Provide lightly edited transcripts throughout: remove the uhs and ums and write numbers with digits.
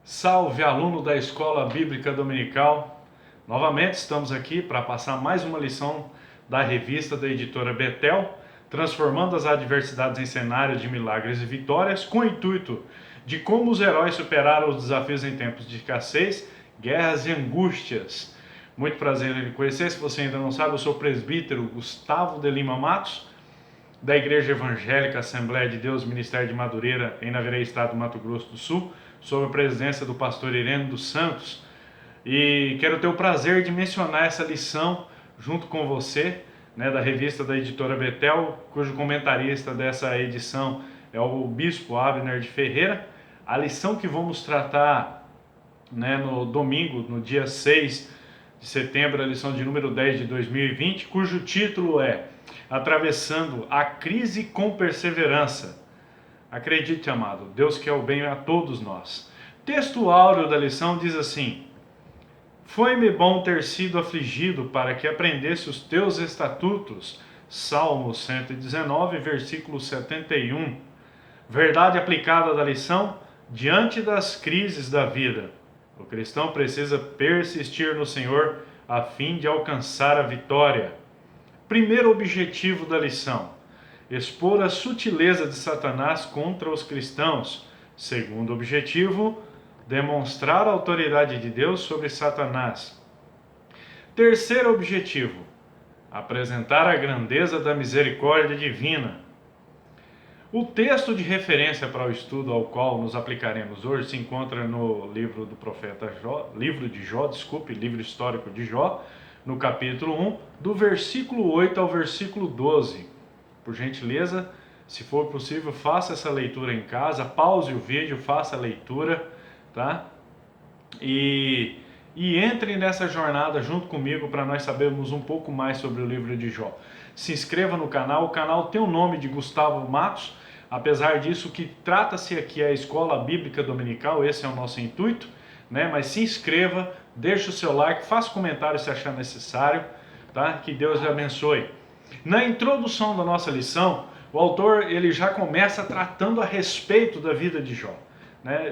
Salve, aluno da Escola Bíblica Dominical! Novamente estamos aqui para passar mais uma lição da revista da editora Betel, transformando as adversidades em cenários de milagres e vitórias, com o intuito de como os heróis superaram os desafios em tempos de escassez, guerras e angústias. Muito prazer em conhecer. Se você ainda não sabe, eu sou o presbítero Gustavo de Lima Matos, da Igreja Evangélica Assembleia de Deus, Ministério de Madureira, em Naveirê, Estado do Mato Grosso do Sul, sob a presidência do pastor Irene dos Santos. E quero ter o prazer de mencionar essa lição junto com você, da revista da editora Betel, cujo comentarista dessa edição é o bispo Abner de Ferreira. A lição que vamos tratar no domingo, no dia 6 de setembro, a lição de número 10 de 2020, cujo título é Atravessando a Crise com Perseverança. Acredite, amado, Deus quer o bem a todos nós. Texto áureo da lição diz assim: Foi-me bom ter sido afligido para que aprendesse os teus estatutos. Salmo 119, versículo 71. Verdade aplicada da lição diante das crises da vida. O cristão precisa persistir no Senhor a fim de alcançar a vitória. Primeiro objetivo da lição: expor a sutileza de Satanás contra os cristãos. Segundo objetivo: demonstrar a autoridade de Deus sobre Satanás. Terceiro objetivo: apresentar a grandeza da misericórdia divina. O texto de referência para o estudo ao qual nos aplicaremos hoje se encontra no livro do profeta Jó, livro histórico de Jó, no capítulo 1, do versículo 8 ao versículo 12. Por gentileza, se for possível, faça essa leitura em casa, pause o vídeo, faça a leitura, tá? E entre nessa jornada junto comigo para nós sabermos um pouco mais sobre o livro de Jó. Se inscreva no canal, o canal tem o nome de Gustavo Matos. Apesar disso, que trata-se aqui a Escola Bíblica Dominical, esse é o nosso intuito, Mas se inscreva, deixe o seu like, faça comentário se achar necessário, tá? Que Deus lhe abençoe. Na introdução da nossa lição, o autor ele já começa tratando a respeito da vida de Jó.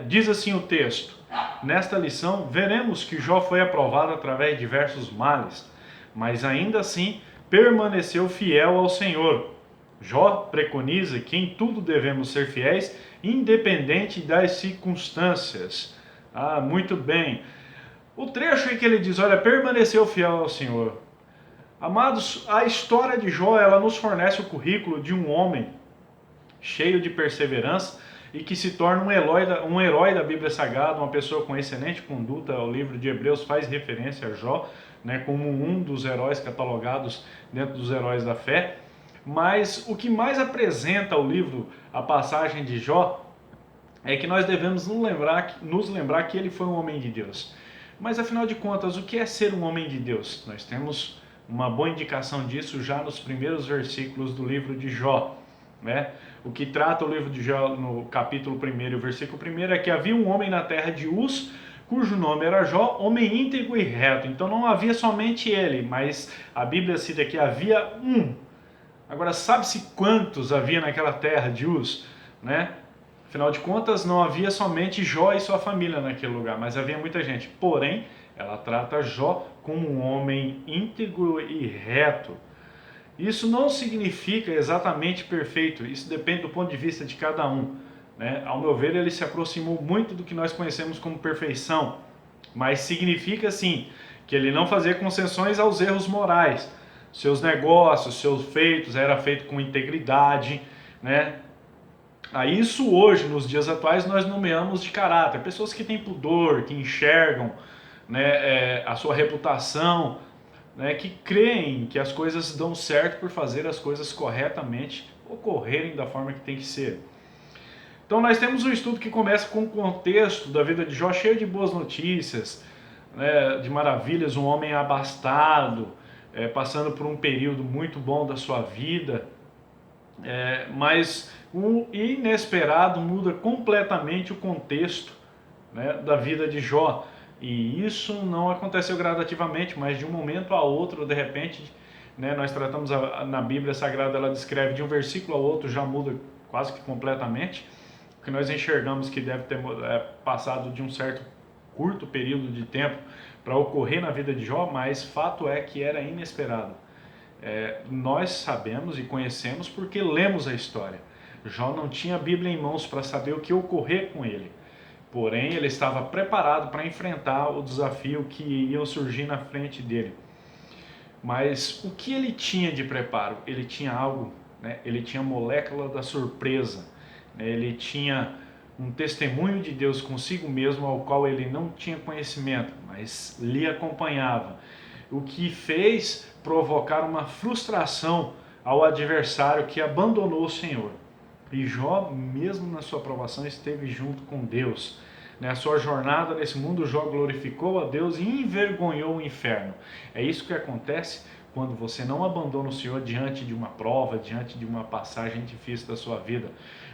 Diz assim o texto: Nesta lição, veremos que Jó foi aprovado através de diversos males, mas ainda assim permaneceu fiel ao Senhor. Jó preconiza que em tudo devemos ser fiéis, independente das circunstâncias. Muito bem. O trecho em que ele diz, permaneceu fiel ao Senhor. Amados, a história de Jó, ela nos fornece o currículo de um homem cheio de perseverança e que se torna um herói da Bíblia Sagrada, uma pessoa com excelente conduta. O livro de Hebreus faz referência a Jó, como um dos heróis catalogados dentro dos heróis da fé. Mas o que mais apresenta o livro, a passagem de Jó, é que nós devemos nos lembrar que ele foi um homem de Deus. Mas afinal de contas, o que é ser um homem de Deus? Nós temos uma boa indicação disso já nos primeiros versículos do livro de Jó. O que trata o livro de Jó no capítulo 1, o versículo 1 é que havia um homem na terra de Uz, cujo nome era Jó, homem íntegro e reto. Então não havia somente ele, mas a Bíblia cita que havia um. Agora, sabe-se quantos havia naquela terra de Uz? Afinal de contas, não havia somente Jó e sua família naquele lugar, mas havia muita gente. Porém, ela trata Jó como um homem íntegro e reto. Isso não significa exatamente perfeito, isso depende do ponto de vista de cada um. Ao meu ver, ele se aproximou muito do que nós conhecemos como perfeição, mas significa sim que ele não fazia concessões aos erros morais. Seus negócios, seus feitos, era feito com integridade, Isso hoje, nos dias atuais, nós nomeamos de caráter. Pessoas que têm pudor, que enxergam a sua reputação, que creem que as coisas dão certo por fazer as coisas corretamente, ocorrerem da forma que tem que ser. Então nós temos um estudo que começa com o contexto da vida de Jó cheio de boas notícias, de maravilhas, um homem abastado, passando por um período muito bom da sua vida, mas o inesperado muda completamente o contexto da vida de Jó. E isso não aconteceu gradativamente, mas de um momento a outro, de repente, nós tratamos na Bíblia Sagrada, ela descreve de um versículo ao outro, já muda quase que completamente. que nós enxergamos que deve ter passado de um certo curto período de tempo para ocorrer na vida de Jó, mas fato é que era inesperado. Nós sabemos e conhecemos porque lemos a história. Jó não tinha a Bíblia em mãos para saber o que ocorrer com ele. Porém, ele estava preparado para enfrentar o desafio que ia surgir na frente dele. Mas o que ele tinha de preparo? Ele tinha algo, né? Ele tinha a molécula da surpresa, né? Ele tinha um testemunho de Deus consigo mesmo, ao qual ele não tinha conhecimento, mas lhe acompanhava. O que fez provocar uma frustração ao adversário que abandonou o Senhor. E Jó, mesmo na sua provação, esteve junto com Deus. Na sua jornada nesse mundo, Jó glorificou a Deus e envergonhou o inferno. É isso que acontece quando você não abandona o Senhor diante de uma prova, diante de uma passagem difícil da sua vida.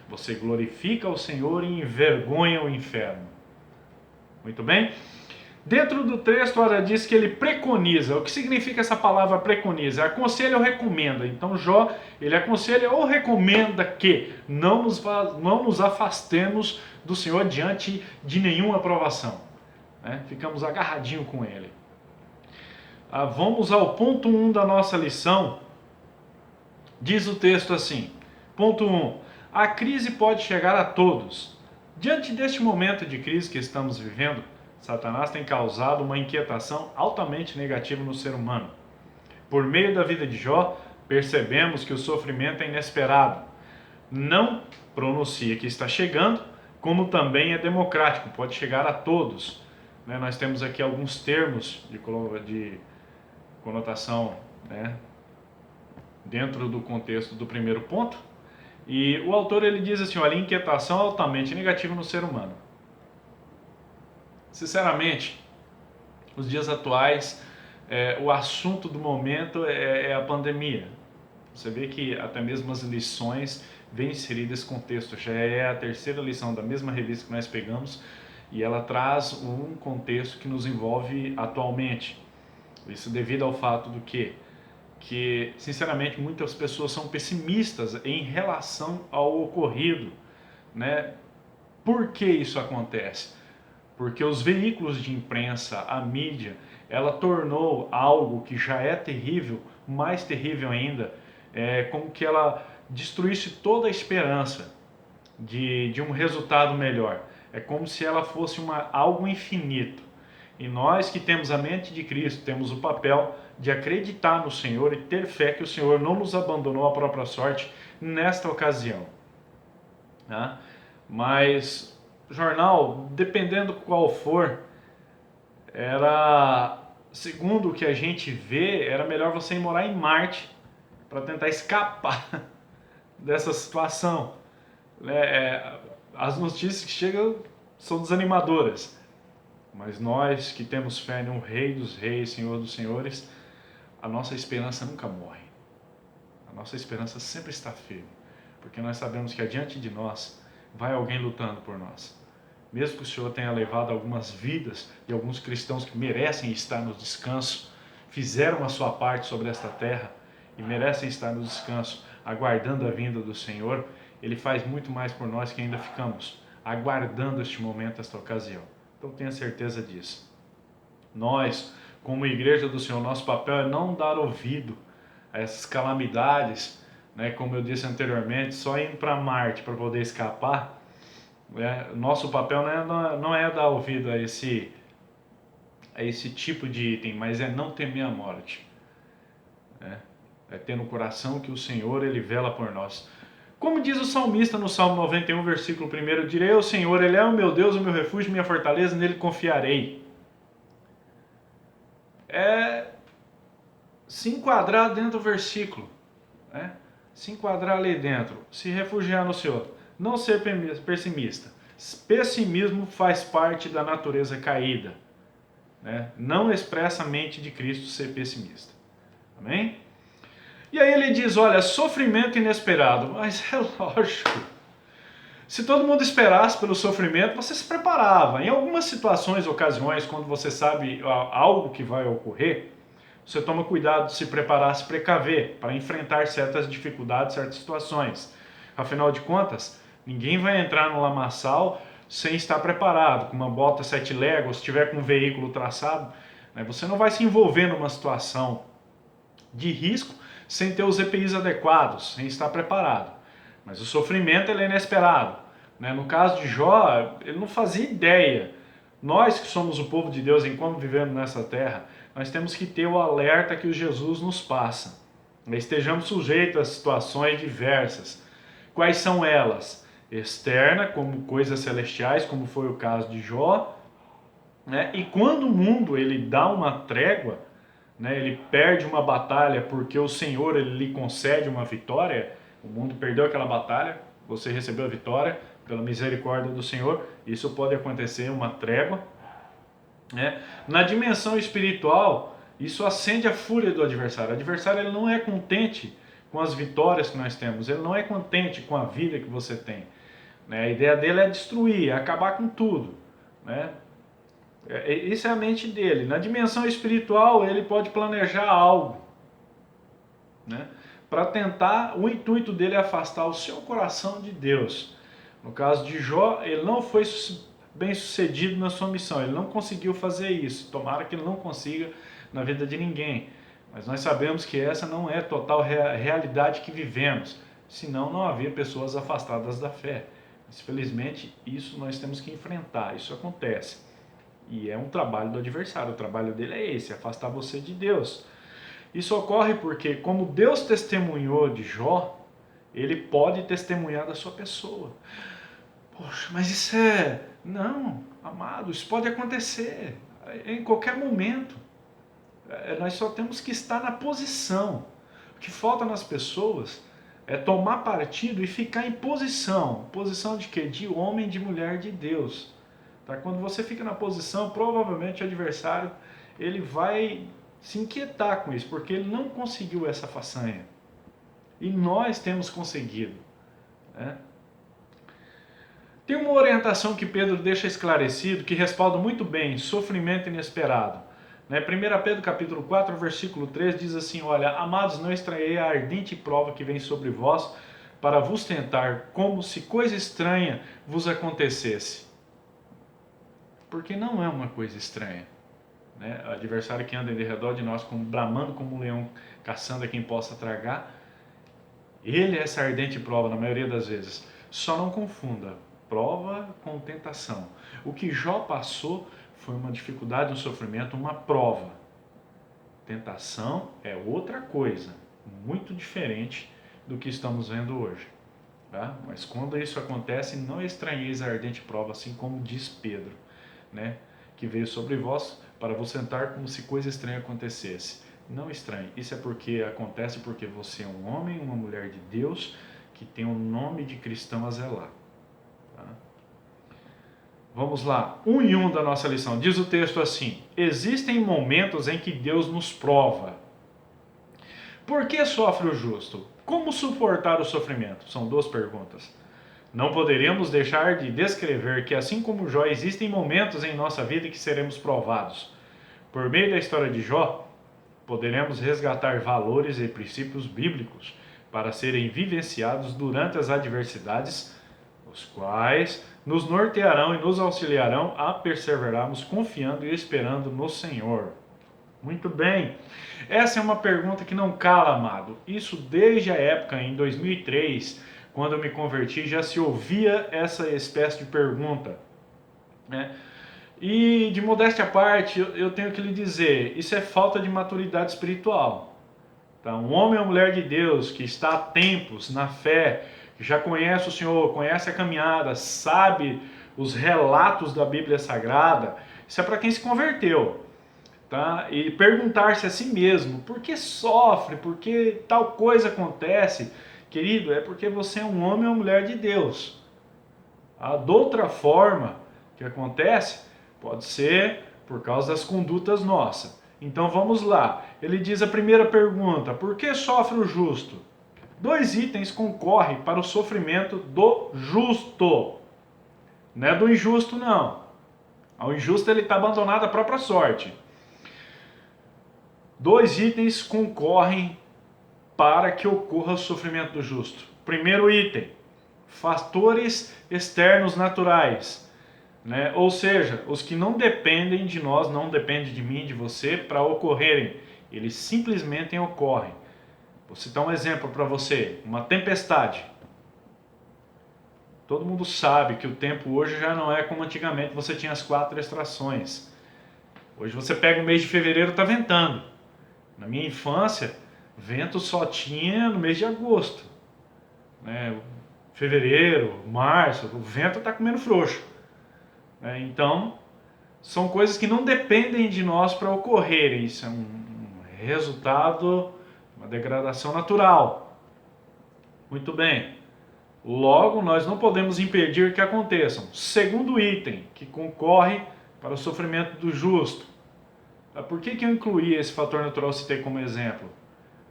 Você glorifica o Senhor e envergonha o inferno. Muito bem? Dentro do texto, ora, diz que ele preconiza. O que significa essa palavra preconiza? Aconselha ou recomenda. Então Jó, ele aconselha ou recomenda que não nos afastemos do Senhor diante de nenhuma aprovação, né? Ficamos agarradinhos com ele. Vamos ao ponto 1 da nossa lição. Diz o texto assim, ponto 1. A crise pode chegar a todos. Diante deste momento de crise que estamos vivendo, Satanás tem causado uma inquietação altamente negativa no ser humano. Por meio da vida de Jó, percebemos que o sofrimento é inesperado. Não pronuncia que está chegando, como também é democrático, pode chegar a todos. Nós temos aqui alguns termos de conotação, né, dentro do contexto do primeiro ponto. E o autor ele diz assim, olha, inquietação altamente negativa no ser humano. Sinceramente, nos dias atuais, o assunto do momento é a pandemia. Você vê que até mesmo as lições vêm inseridas nesse contexto. Já é a terceira lição da mesma revista que nós pegamos e ela traz um contexto que nos envolve atualmente. Isso devido ao fato do quê? Que, sinceramente, muitas pessoas são pessimistas em relação ao ocorrido, né? Por que isso acontece? Porque os veículos de imprensa, a mídia, ela tornou algo que já é terrível, mais terrível ainda, como que ela destruísse toda a esperança de um resultado melhor. É como se ela fosse algo infinito. E nós que temos a mente de Cristo, temos o papel de acreditar no Senhor e ter fé que o Senhor não nos abandonou à própria sorte nesta ocasião. Né? Mas jornal, dependendo qual for, segundo o que a gente vê, era melhor você ir morar em Marte para tentar escapar dessa situação. As notícias que chegam são desanimadoras, mas nós que temos fé no Rei dos Reis, Senhor dos Senhores, a nossa esperança nunca morre. A nossa esperança sempre está firme, porque nós sabemos que adiante de nós vai alguém lutando por nós. Mesmo que o Senhor tenha levado algumas vidas de alguns cristãos que merecem estar no descanso, fizeram a sua parte sobre esta terra e merecem estar no descanso, aguardando a vinda do Senhor, Ele faz muito mais por nós que ainda ficamos aguardando este momento, esta ocasião. Então tenha certeza disso. Nós, como igreja do Senhor, nosso papel é não dar ouvido a essas calamidades, né? Como eu disse anteriormente, só indo para Marte para poder escapar. Nosso papel não é dar ouvido a esse tipo de item, mas é não temer a morte. É ter no coração que o Senhor, Ele vela por nós. Como diz o salmista no Salmo 91, versículo 1, direi ao Senhor, Ele é o meu Deus, o meu refúgio, minha fortaleza, nele confiarei. Se enquadrar dentro do versículo, né? Se enquadrar ali dentro, se refugiar no Senhor, não ser pessimista. Pessimismo faz parte da natureza caída, né? Não expressa a mente de Cristo ser pessimista. Amém? E aí ele diz, olha, sofrimento inesperado, mas é lógico. Se todo mundo esperasse pelo sofrimento, você se preparava. Em algumas situações, ocasiões, quando você sabe algo que vai ocorrer, você toma cuidado de se preparar, se precaver para enfrentar certas dificuldades, certas situações. Afinal de contas, Ninguém vai entrar no lamaçal sem estar preparado, com uma bota 7 léguas, se tiver com um veículo traçado. Né? Você não vai se envolver numa situação de risco sem ter os EPIs adequados, sem estar preparado. Mas o sofrimento ele é inesperado. Né? No caso de Jó, ele não fazia ideia. Nós que somos o povo de Deus, enquanto vivemos nessa terra, nós temos que ter o alerta que o Jesus nos passa. Estejamos sujeitos a situações diversas. Quais são elas? Externa, como coisas celestiais, como foi o caso de Jó. Né? E quando o mundo ele dá uma trégua, né, ele perde uma batalha porque o Senhor ele lhe concede uma vitória, o mundo perdeu aquela batalha, você recebeu a vitória pela misericórdia do Senhor, isso pode acontecer, uma trégua. Né? Na dimensão espiritual, isso acende a fúria do adversário. O adversário ele não é contente com as vitórias que nós temos, ele não é contente com a vida que você tem. Né? A ideia dele é destruir, é acabar com tudo. Né? Isso é a mente dele. Na dimensão espiritual, ele pode planejar algo, né? Para tentar, o intuito dele é afastar o seu coração de Deus. No caso de Jó, ele não foi bem sucedido na sua missão, ele não conseguiu fazer isso. Tomara que ele não consiga na vida de ninguém. Mas nós sabemos que essa não é a total realidade que vivemos, senão não havia pessoas afastadas da fé. Mas felizmente isso nós temos que enfrentar, isso acontece. E é um trabalho do adversário, o trabalho dele é esse, afastar você de Deus. Isso ocorre porque, como Deus testemunhou de Jó, ele pode testemunhar da sua pessoa. Poxa, mas isso é... Não, amado, isso pode acontecer em qualquer momento. Nós só temos que estar na posição. O que falta nas pessoas é tomar partido e ficar em posição. Posição de quê? De homem, de mulher de Deus. Tá? Quando você fica na posição, provavelmente o adversário ele vai se inquietar com isso, porque ele não conseguiu essa façanha. E nós temos conseguido. Né? Tem uma orientação que Pedro deixa esclarecido, que respalda muito bem sofrimento inesperado. Né? 1 Pedro capítulo 4, versículo 3 diz assim, olha, amados, não estranhei a ardente prova que vem sobre vós, para vos tentar, como se coisa estranha vos acontecesse. Porque não é uma coisa estranha. Né? O adversário que anda em redor de nós, como bramando como um leão, caçando a quem possa tragar, ele é essa ardente prova na maioria das vezes. Só não confunda prova com tentação. O que Jó passou foi uma dificuldade, um sofrimento, uma prova. Tentação é outra coisa, muito diferente do que estamos vendo hoje. Tá? Mas quando isso acontece, não estranheis a ardente prova, assim como diz Pedro, né? Que veio sobre vós para vos sentar como se coisa estranha acontecesse. Não estranhe, isso é porque acontece porque você é um homem, uma mulher de Deus, que tem o nome de cristão a zelar. Tá? Vamos lá, 1 em 1 da nossa lição. Diz o texto assim, existem momentos em que Deus nos prova. Por que sofre o justo? Como suportar o sofrimento? São duas perguntas. Não poderíamos deixar de descrever que, assim como Jó, existem momentos em nossa vida em que seremos provados. Por meio da história de Jó, poderemos resgatar valores e princípios bíblicos para serem vivenciados durante as adversidades, os quais nos nortearão e nos auxiliarão a perseverarmos confiando e esperando no Senhor. Muito bem. Essa é uma pergunta que não cala, amado. Isso desde a época, em 2003, quando eu me converti, já se ouvia essa espécie de pergunta. Né? E de modéstia à parte, eu tenho que lhe dizer, isso é falta de maturidade espiritual. Tá? Um homem ou mulher de Deus que está há tempos na fé, que já conhece o Senhor, conhece a caminhada, sabe os relatos da Bíblia Sagrada, isso é para quem se converteu. Tá? E perguntar-se a si mesmo, por que sofre, por que tal coisa acontece? Querido, é porque você é um homem ou mulher de Deus. De outra forma, o que acontece pode ser por causa das condutas nossas. Então vamos lá. Ele diz a primeira pergunta, por que sofre o justo? 2 itens concorrem para o sofrimento do justo. Não é do injusto, não. O injusto ele está abandonado à própria sorte. 2 itens concorrem para que ocorra o sofrimento do justo. Primeiro item, fatores externos naturais, né? Ou seja, os que não dependem de nós, não dependem de mim, de você, para ocorrerem. Eles simplesmente ocorrem. Vou citar um exemplo para você, uma tempestade. Todo mundo sabe que o tempo hoje já não é como antigamente, você tinha as 4 estações. Hoje você pega o mês de fevereiro, está ventando. Na minha infância, vento só tinha no mês de agosto, né? Fevereiro, março, o vento está comendo frouxo, né? Então, são coisas que não dependem de nós para ocorrerem. Isso é um resultado, uma degradação natural. Muito bem. Logo, nós não podemos impedir que aconteçam. Segundo item, que concorre para o sofrimento do justo. Por que eu incluí esse fator natural, citei como exemplo?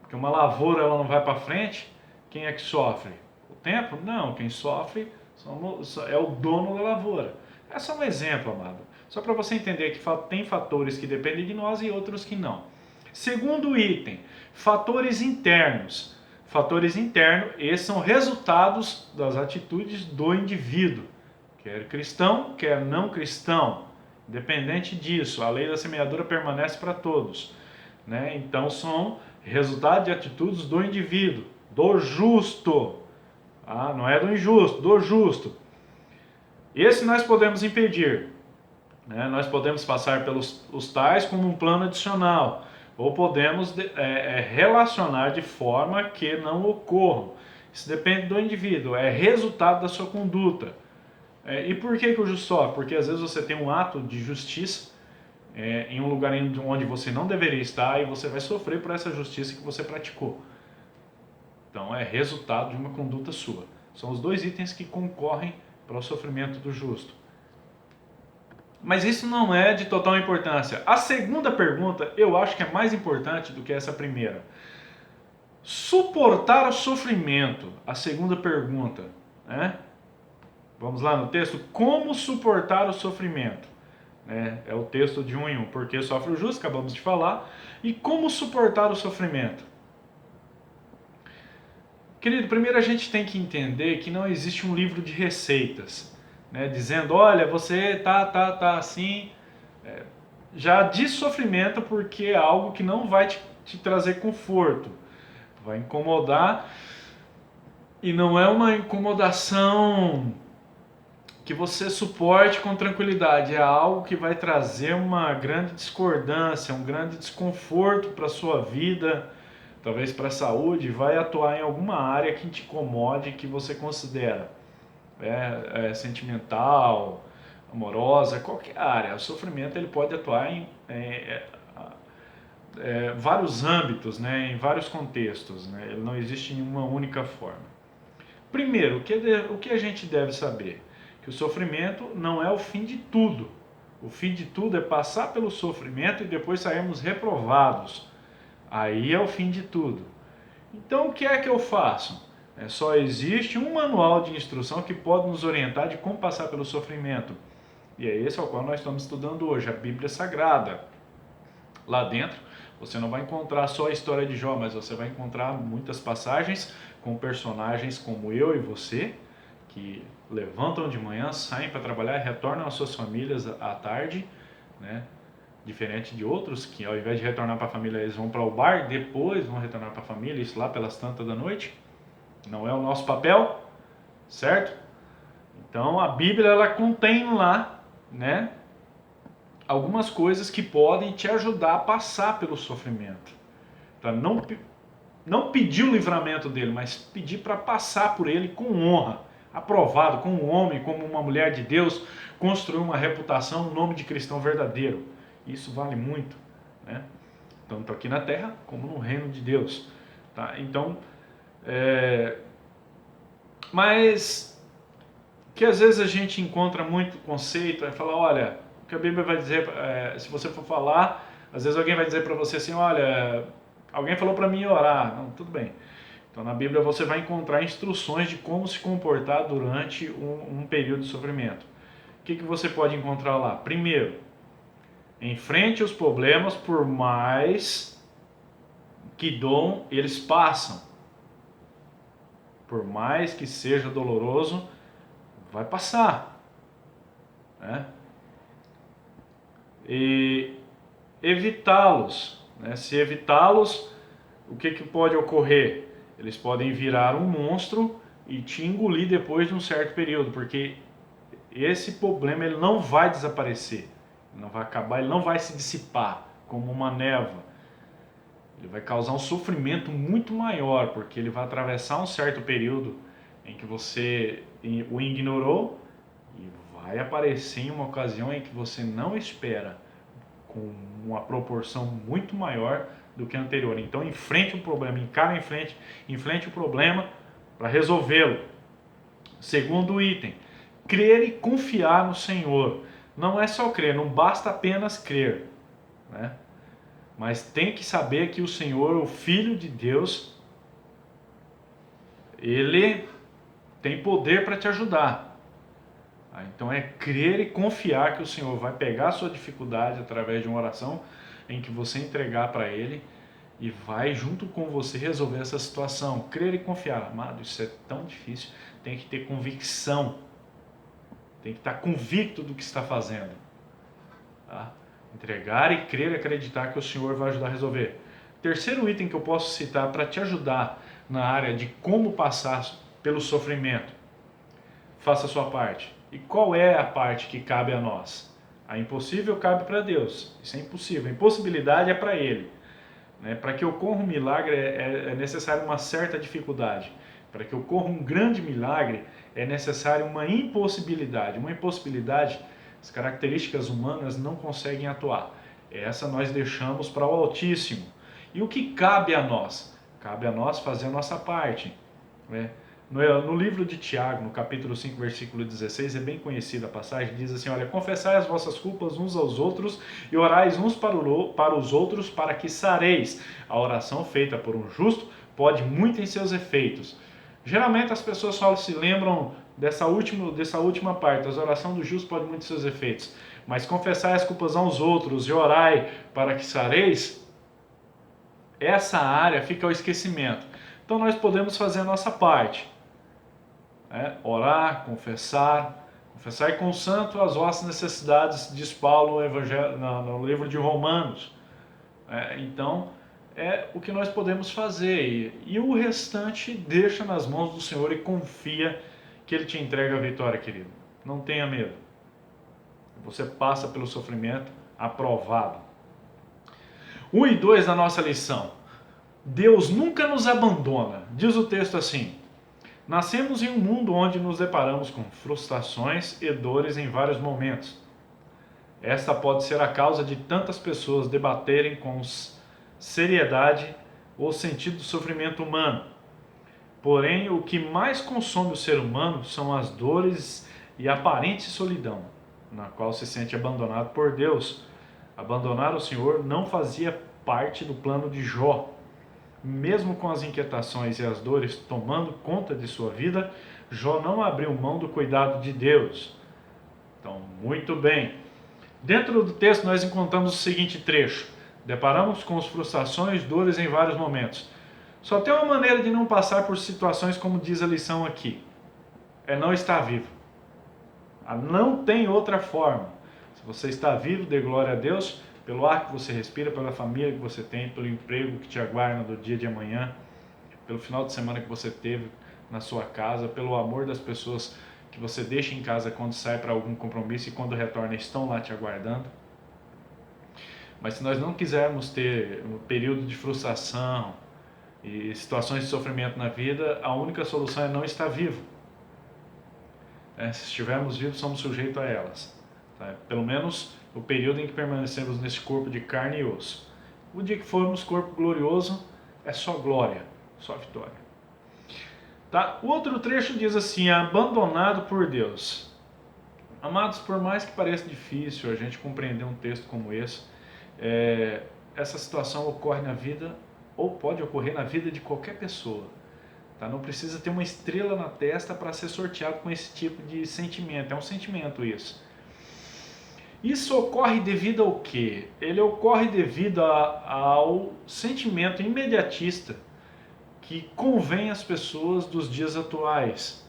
Porque uma lavoura ela não vai para frente, quem é que sofre? O tempo? Não, quem sofre é o dono da lavoura. É só um exemplo, amado. Só para você entender que tem fatores que dependem de nós e outros que não. Segundo item, fatores internos. Fatores internos, esses são resultados das atitudes do indivíduo, quer cristão, quer não cristão. Independente disso, a lei da semeadura permanece para todos, né? Então são resultado de atitudes do indivíduo, do justo, não é do injusto, do justo. Esse nós podemos impedir, né? Nós podemos passar pelos os tais como um plano adicional, ou podemos relacionar de forma que não ocorram. Isso depende do indivíduo, é resultado da sua conduta. E por que o justo sofre? Porque às vezes você tem um ato de justiça em um lugar onde você não deveria estar e você vai sofrer por essa justiça que você praticou. Então é resultado de uma conduta sua. São os 2 itens que concorrem para o sofrimento do justo. Mas isso não é de total importância. A segunda pergunta eu acho que é mais importante do que essa primeira. Suportar o sofrimento. A segunda pergunta, né? Vamos lá no texto. Como suportar o sofrimento? É o texto de 1 em 1. Porque sofre o justo, acabamos de falar. E como suportar o sofrimento? Querido, primeiro a gente tem que entender que não existe um livro de receitas, né? Dizendo, olha, você tá assim. Já diz sofrimento porque é algo que não vai te trazer conforto. Vai incomodar. E não é uma incomodação que você suporte com tranquilidade, é algo que vai trazer uma grande discordância, um grande desconforto para a sua vida, talvez para a saúde, vai atuar em alguma área que te incomode, que você considera sentimental, amorosa, qualquer área. O sofrimento ele pode atuar em vários âmbitos, né, em vários contextos, né? Ele não existe em uma única forma. Primeiro, o que a gente deve saber? Que o sofrimento não é o fim de tudo. O fim de tudo é passar pelo sofrimento e depois sairmos reprovados. Aí é o fim de tudo. Então o que é que eu faço? Só existe um manual de instrução que pode nos orientar de como passar pelo sofrimento. E é esse ao qual nós estamos estudando hoje, a Bíblia Sagrada. Lá dentro você não vai encontrar só a história de Jó, mas você vai encontrar muitas passagens com personagens como eu e você, que levantam de manhã, saem para trabalhar e retornam às suas famílias à tarde, né? Diferente de outros que ao invés de retornar para a família eles vão para o bar, depois vão retornar para a família, isso lá pelas tantas da noite. Não é o nosso papel, certo? Então a Bíblia ela contém lá, né, algumas coisas que podem te ajudar a passar pelo sofrimento. Para não pedir o livramento dele, mas pedir para passar por ele com honra, aprovado, como um homem, como uma mulher de Deus, construir uma reputação no nome de cristão verdadeiro. Isso vale muito, né? Tanto aqui na terra como no reino de Deus. Tá? Então, mas que às vezes a gente encontra muito conceito, é falar, olha, o que a Bíblia vai dizer, se você for falar, às vezes alguém vai dizer para você assim, olha, alguém falou para mim orar. Não, tudo bem. Então na Bíblia você vai encontrar instruções de como se comportar durante um período de sofrimento. O que você pode encontrar lá? Primeiro, enfrente os problemas por mais que dom eles passam. Por mais que seja doloroso, vai passar, né? E evitá-los, né? Se evitá-los, o que pode ocorrer? Eles podem virar um monstro e te engolir depois de um certo período, porque esse problema ele não vai desaparecer, ele não vai acabar, ele não vai se dissipar como uma névoa. Ele vai causar um sofrimento muito maior, porque ele vai atravessar um certo período em que você o ignorou e vai aparecer em uma ocasião em que você não espera, com uma proporção muito maior do que a anterior. Então enfrente o problema, encara enfrente o problema para resolvê-lo. Segundo item, crer e confiar no Senhor. Não é só crer, não basta apenas crer, né? Mas tem que saber que o Senhor, o Filho de Deus, Ele tem poder para te ajudar. Então é crer e confiar que o Senhor vai pegar a sua dificuldade através de uma oração em que você entregar para Ele e vai junto com você resolver essa situação. Crer e confiar. Amado, isso é tão difícil. Tem que ter convicção. Tem que estar convicto do que está fazendo. Tá? Entregar e crer e acreditar que o Senhor vai ajudar a resolver. Terceiro item que eu posso citar para te ajudar na área de como passar pelo sofrimento. Faça a sua parte. E qual é a parte que cabe a nós? A impossível cabe para Deus. Isso é impossível. A impossibilidade é para Ele. Né? Para que ocorra um milagre é necessário uma certa dificuldade. Para que ocorra um grande milagre é necessário uma impossibilidade. Uma impossibilidade, as características humanas não conseguem atuar. Essa nós deixamos para o Altíssimo. E o que cabe a nós? Cabe a nós fazer a nossa parte. Né? No livro de Tiago, no capítulo 5, versículo 16, é bem conhecida a passagem, diz assim, olha, confessai as vossas culpas uns aos outros e orais uns para os outros para que sareis. A oração feita por um justo pode muito em seus efeitos. Geralmente as pessoas só se lembram dessa última parte, a oração do justo pode muito em seus efeitos. Mas confessai as culpas aos outros e orai para que sareis, essa área fica ao esquecimento. Então nós podemos fazer a nossa parte. Orar, confessar com o santo as vossas necessidades, diz Paulo no livro de Romanos. Então, é o que nós podemos fazer. E o restante deixa nas mãos do Senhor e confia que Ele te entrega a vitória, querido. Não tenha medo. Você passa pelo sofrimento aprovado. 1 e 2 da nossa lição. Deus nunca nos abandona. Diz o texto assim: nascemos em um mundo onde nos deparamos com frustrações e dores em vários momentos. Esta pode ser a causa de tantas pessoas debaterem com seriedade o sentido do sofrimento humano. Porém, o que mais consome o ser humano são as dores e a aparente solidão, na qual se sente abandonado por Deus. Abandonar o Senhor não fazia parte do plano de Jó. Mesmo com as inquietações e as dores tomando conta de sua vida, Jó não abriu mão do cuidado de Deus. Então, muito bem. Dentro do texto nós encontramos o seguinte trecho: deparamos com as frustrações, dores em vários momentos. Só tem uma maneira de não passar por situações como diz a lição aqui: é não estar vivo. Não tem outra forma. Se você está vivo, dê glória a Deus pelo ar que você respira, pela família que você tem, pelo emprego que te aguarda no dia de amanhã, pelo final de semana que você teve na sua casa, pelo amor das pessoas que você deixa em casa quando sai para algum compromisso e quando retorna estão lá te aguardando. Mas se nós não quisermos ter um período de frustração e situações de sofrimento na vida, a única solução é não estar vivo. Se estivermos vivos, somos sujeitos a elas. Pelo menos o período em que permanecemos nesse corpo de carne e osso. O dia que formos corpo glorioso, é só glória, só vitória. O outro trecho diz assim: abandonado por Deus. Amados, por mais que pareça difícil a gente compreender um texto como esse, essa situação ocorre na vida, ou pode ocorrer na vida de qualquer pessoa. Não precisa ter uma estrela na testa para ser sorteado com esse tipo de sentimento. É um sentimento isso. Isso ocorre devido ao quê? Ele ocorre devido ao sentimento imediatista que convém às pessoas dos dias atuais.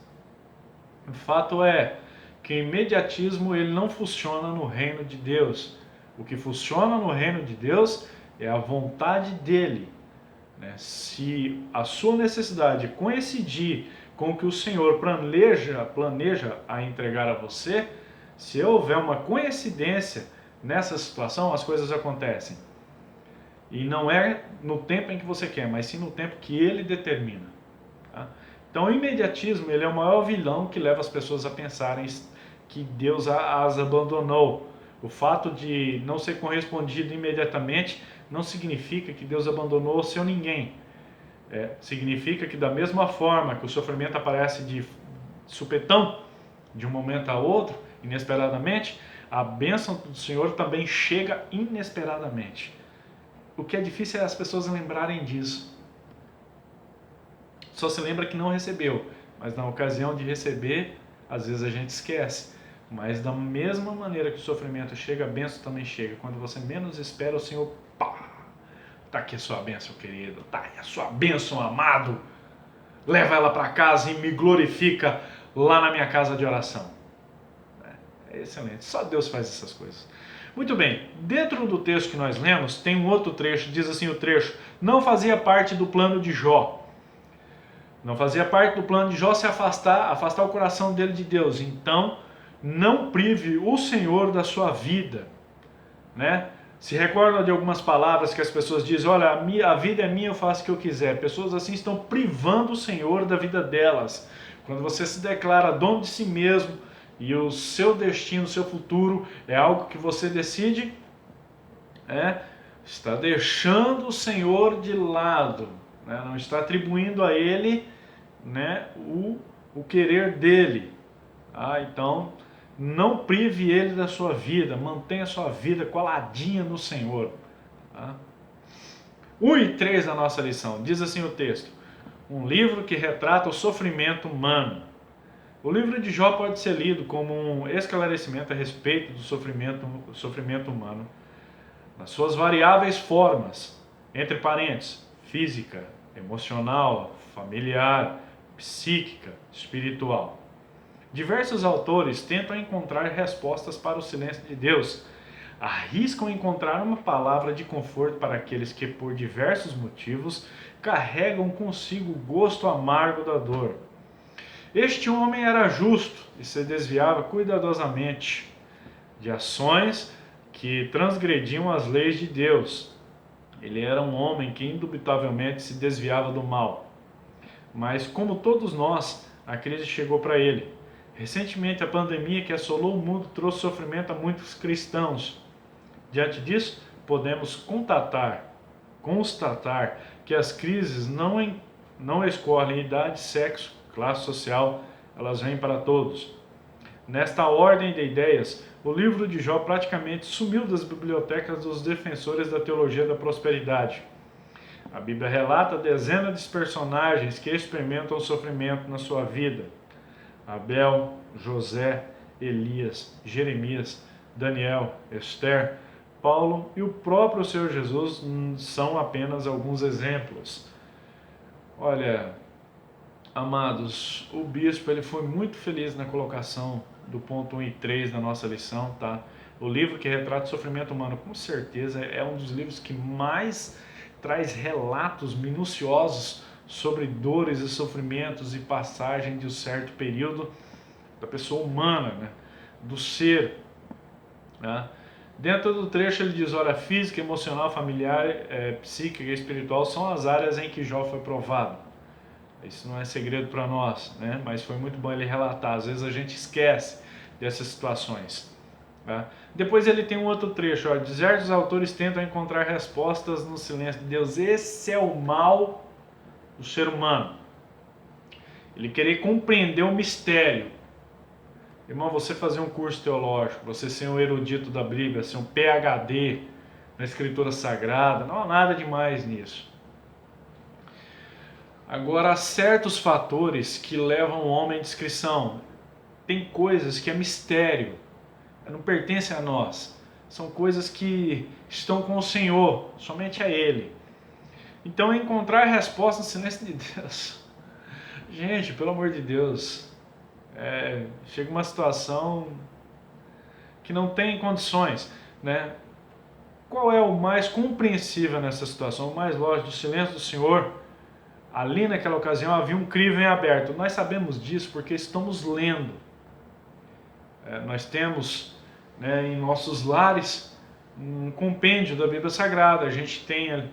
O fato é que o imediatismo ele não funciona no reino de Deus. O que funciona no reino de Deus é a vontade dele, né? Se a sua necessidade coincidir com o que o Senhor planeja a entregar a você, se houver uma coincidência nessa situação, as coisas acontecem. E não é no tempo em que você quer, mas sim no tempo que ele determina. Tá? Então o imediatismo ele é o maior vilão que leva as pessoas a pensarem que Deus as abandonou. O fato de não ser correspondido imediatamente não significa que Deus abandonou o seu ninguém. Significa que da mesma forma que o sofrimento aparece de supetão, de um momento a outro, inesperadamente, a bênção do Senhor também chega inesperadamente. O que é difícil é as pessoas lembrarem disso. Só se lembra que não recebeu, mas na ocasião de receber, às vezes a gente esquece. Mas da mesma maneira que o sofrimento chega, a bênção também chega. Quando você menos espera, o Senhor, pá, tá aqui a sua bênção, querido, tá aí a sua bênção, amado. Leva ela para casa e me glorifica lá na minha casa de oração. É excelente, só Deus faz essas coisas. Muito bem, dentro do texto que nós lemos, tem um outro trecho, diz assim o trecho: não fazia parte do plano de Jó. Não fazia parte do plano de Jó se afastar o coração dele de Deus. Então, não prive o Senhor da sua vida, né? Se recorda de algumas palavras que as pessoas dizem: olha, a vida é minha, eu faço o que eu quiser. Pessoas assim estão privando o Senhor da vida delas. Quando você se declara dono de si mesmo e o seu destino, o seu futuro é algo que você decide, está deixando o Senhor de lado, né? Não está atribuindo a Ele, né, o querer dele. Então, não prive ele da sua vida, mantenha a sua vida coladinha no Senhor. 1 e 3 da nossa lição, diz assim o texto: um livro que retrata o sofrimento humano. O livro de Jó pode ser lido como um esclarecimento a respeito do sofrimento humano, nas suas variáveis formas, entre parênteses, física, emocional, familiar, psíquica, espiritual. Diversos autores tentam encontrar respostas para o silêncio de Deus. Arriscam encontrar uma palavra de conforto para aqueles que, por diversos motivos, carregam consigo o gosto amargo da dor. Este homem era justo e se desviava cuidadosamente de ações que transgrediam as leis de Deus. Ele era um homem que indubitavelmente se desviava do mal. Mas, como todos nós, a crise chegou para ele. Recentemente, a pandemia que assolou o mundo trouxe sofrimento a muitos cristãos. Diante disso, podemos constatar que as crises não escolhem idade, sexo, classe social, elas vêm para todos. Nesta ordem de ideias, o livro de Jó praticamente sumiu das bibliotecas dos defensores da teologia da prosperidade. A Bíblia relata dezenas de personagens que experimentam o sofrimento na sua vida: Abel, José, Elias, Jeremias, Daniel, Esther, Paulo e o próprio Senhor Jesus são apenas alguns exemplos. Olha, amados, o bispo ele foi muito feliz na colocação do ponto 1 e 3 da nossa lição, tá? O livro que retrata o sofrimento humano, com certeza, é um dos livros que mais traz relatos minuciosos sobre dores e sofrimentos e passagem de um certo período da pessoa humana, né? Do ser, né? Dentro do trecho ele diz: olha, física, emocional, familiar, psíquica e espiritual são as áreas em que Jó foi provado. Isso não é segredo para nós, né? Mas foi muito bom ele relatar. Às vezes a gente esquece dessas situações. Tá? Depois ele tem um outro trecho: olha, diversos autores tentam encontrar respostas no silêncio de Deus. Esse é o mal do ser humano. Ele querer compreender o mistério. Irmão, você fazer um curso teológico, você ser um erudito da Bíblia, ser um PhD na Escritura Sagrada, não há nada demais nisso. Agora, há certos fatores que levam o homem à discrição. Tem coisas que é mistério, não pertencem a nós. São coisas que estão com o Senhor, somente a Ele. Então, encontrar resposta no silêncio de Deus. Gente, pelo amor de Deus, chega uma situação que não tem condições, né? Qual é o mais compreensível nessa situação? O mais lógico, o silêncio do Senhor. Ali naquela ocasião havia um crivo em aberto. Nós sabemos disso porque estamos lendo. Nós temos, né, em nossos lares um compêndio da Bíblia Sagrada. A gente tem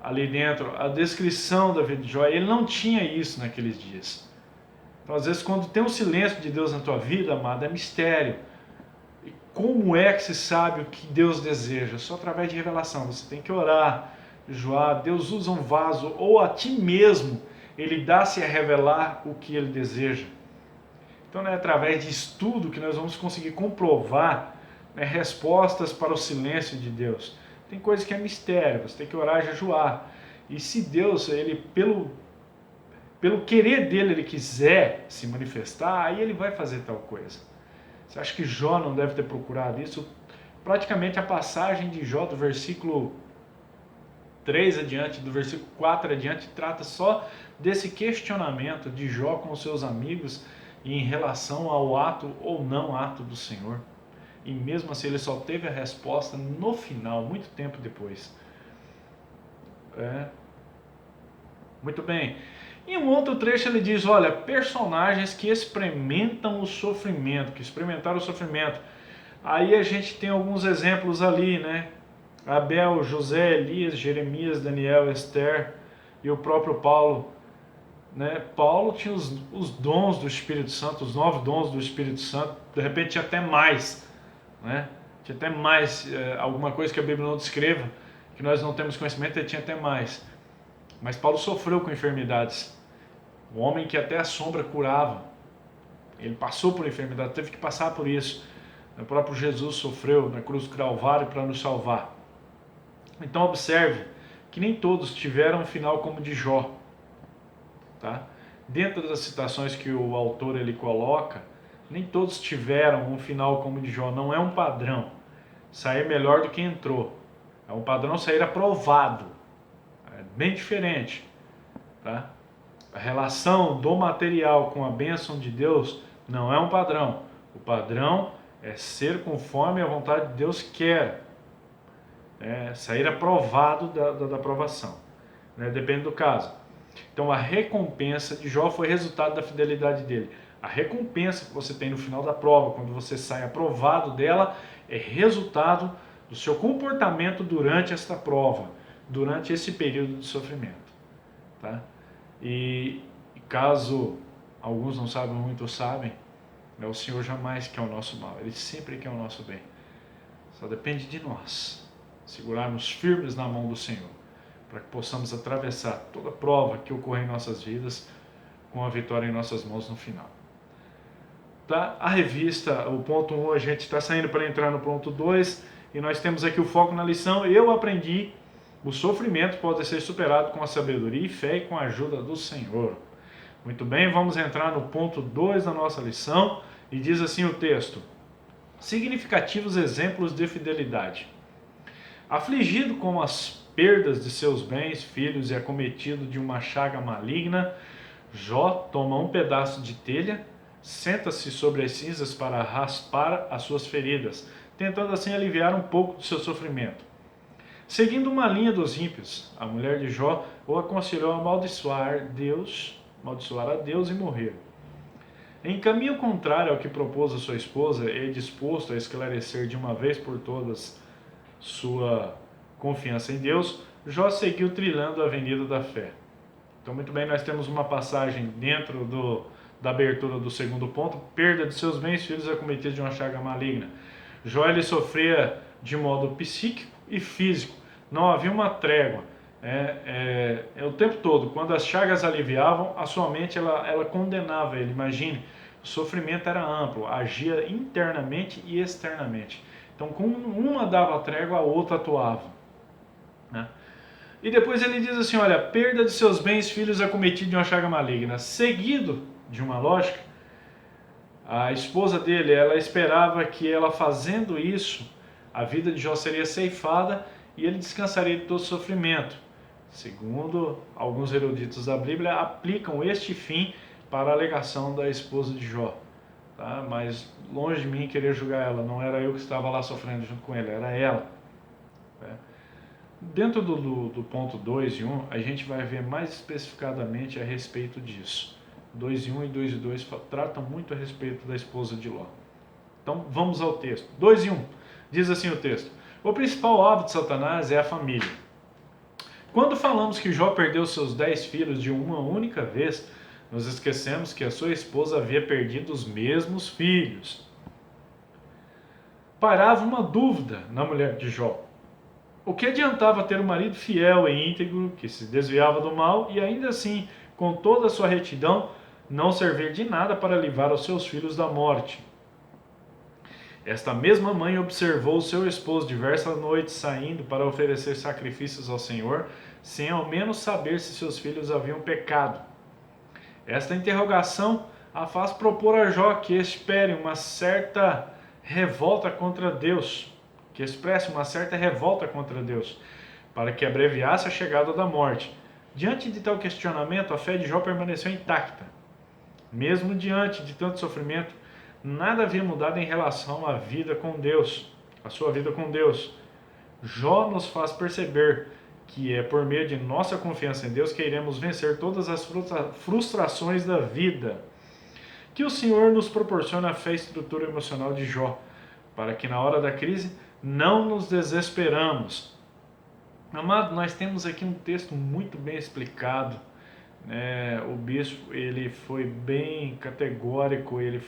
ali dentro a descrição da vida de Jó. Ele não tinha isso naqueles dias. Então, às vezes, quando tem um silêncio de Deus na tua vida, amado, é mistério. E como é que se sabe o que Deus deseja? Só através de revelação. Você tem que orar, jejuar. Deus usa um vaso, ou a ti mesmo, Ele dá-se a revelar o que Ele deseja. Então, não é através de estudo que nós vamos conseguir comprovar, né, respostas para o silêncio de Deus. Tem coisa que é mistério, você tem que orar e jejuar. E se Deus, Ele, pelo querer dele, Ele quiser se manifestar, aí Ele vai fazer tal coisa. Você acha que Jó não deve ter procurado isso? Praticamente a passagem de Jó, do versículo 3 adiante, do versículo 4 adiante, trata só desse questionamento de Jó com os seus amigos em relação ao ato ou não ato do Senhor. E mesmo assim ele só teve a resposta no final, muito tempo depois. Muito bem. Em um outro trecho ele diz, olha, personagens que experimentam o sofrimento, que experimentaram o sofrimento. Aí a gente tem alguns exemplos ali, né? Abel, José, Elias, Jeremias, Daniel, Esther e o próprio Paulo. Né? Paulo tinha os dons do Espírito Santo, os 9 dons do Espírito Santo, de repente tinha até mais, né? Tinha até mais, alguma coisa que a Bíblia não descreva, que nós não temos conhecimento, ele tinha até mais. Mas Paulo sofreu com enfermidades, um homem que até a sombra curava, ele passou por enfermidade, teve que passar por isso. O próprio Jesus sofreu na cruz do Calvário para nos salvar. Então observe que nem todos tiveram um final como de Jó. Tá? Dentro das citações que o autor ele coloca, nem todos tiveram um final como de Jó. Não é um padrão sair melhor do que entrou. É um padrão sair aprovado. É bem diferente. Tá? A relação do material com a bênção de Deus não é um padrão. O padrão é ser conforme a vontade de Deus quer. Sair aprovado da aprovação. Né? Depende do caso. Então a recompensa de Jó foi resultado da fidelidade dele. A recompensa que você tem no final da prova, quando você sai aprovado dela, é resultado do seu comportamento durante esta prova, durante esse período de sofrimento. Tá? E caso alguns não saibam muito ou sabem, o Senhor jamais quer o nosso mal, Ele sempre quer o nosso bem. Só depende de nós segurarmos firmes na mão do Senhor, para que possamos atravessar toda prova que ocorre em nossas vidas com a vitória em nossas mãos no final. Tá? A revista, o ponto 1, a gente está saindo para entrar no ponto 2, e nós temos aqui o foco na lição. Eu aprendi, o sofrimento pode ser superado com a sabedoria e fé e com a ajuda do Senhor. Muito bem, vamos entrar no ponto 2 da nossa lição, e diz assim o texto: significativos exemplos de fidelidade. Afligido com as perdas de seus bens, filhos e acometido de uma chaga maligna, Jó toma um pedaço de telha, senta-se sobre as cinzas para raspar as suas feridas, tentando assim aliviar um pouco do seu sofrimento. Seguindo uma linha dos ímpios, a mulher de Jó o aconselhou a amaldiçoar a Deus e morrer. Em caminho contrário ao que propôs a sua esposa e disposto a esclarecer de uma vez por todas sua confiança em Deus, Jó seguiu trilhando a avenida da fé. Então, muito bem, nós temos uma passagem dentro da abertura do segundo ponto: perda de seus bens, filhos acometidos de uma chaga maligna. Jó ele sofria de modo psíquico e físico, não havia uma trégua. O tempo todo, quando as chagas aliviavam, a sua mente ela condenava ele. Imagine, o sofrimento era amplo, agia internamente e externamente. Então, como uma dava trégua, a outra atuava. Né? E depois ele diz assim, olha, perda de seus bens, filhos acometidos de uma chaga maligna. Seguido de uma lógica, a esposa dele, ela esperava que ela fazendo isso, a vida de Jó seria ceifada e ele descansaria de todo sofrimento. Segundo alguns eruditos da Bíblia, aplicam este fim para a alegação da esposa de Jó. Tá? Mas longe de mim querer julgar ela, não era eu que estava lá sofrendo junto com ele, era ela. Né? Dentro do ponto 2 e 1, a gente vai ver mais especificadamente a respeito disso. 2 e 1 e 2 e 2 tratam muito a respeito da esposa de Ló. Então vamos ao texto. 2 e 1, diz assim o texto: o principal alvo de Satanás é a família. Quando falamos que Jó perdeu seus 10 filhos de uma única vez, nos esquecemos que a sua esposa havia perdido os mesmos filhos. Pairava uma dúvida na mulher de Jó. O que adiantava ter um marido fiel e íntegro, que se desviava do mal, e ainda assim, com toda a sua retidão, não servir de nada para livrar os seus filhos da morte? Esta mesma mãe observou seu esposo diversas noites saindo para oferecer sacrifícios ao Senhor, sem ao menos saber se seus filhos haviam pecado. Esta interrogação a faz propor a Jó que espere uma certa revolta contra Deus, que expresse uma certa revolta contra Deus, para que abreviasse a chegada da morte. Diante de tal questionamento, a fé de Jó permaneceu intacta. Mesmo diante de tanto sofrimento, nada havia mudado em relação à vida com Deus, a sua vida com Deus. Jó nos faz perceber que é por meio de nossa confiança em Deus que iremos vencer todas as frustrações da vida. Que o Senhor nos proporcione a fé e estrutura emocional de Jó, para que na hora da crise não nos desesperamos. Amado, nós temos aqui um texto muito bem explicado. O bispo ele foi bem categórico, ele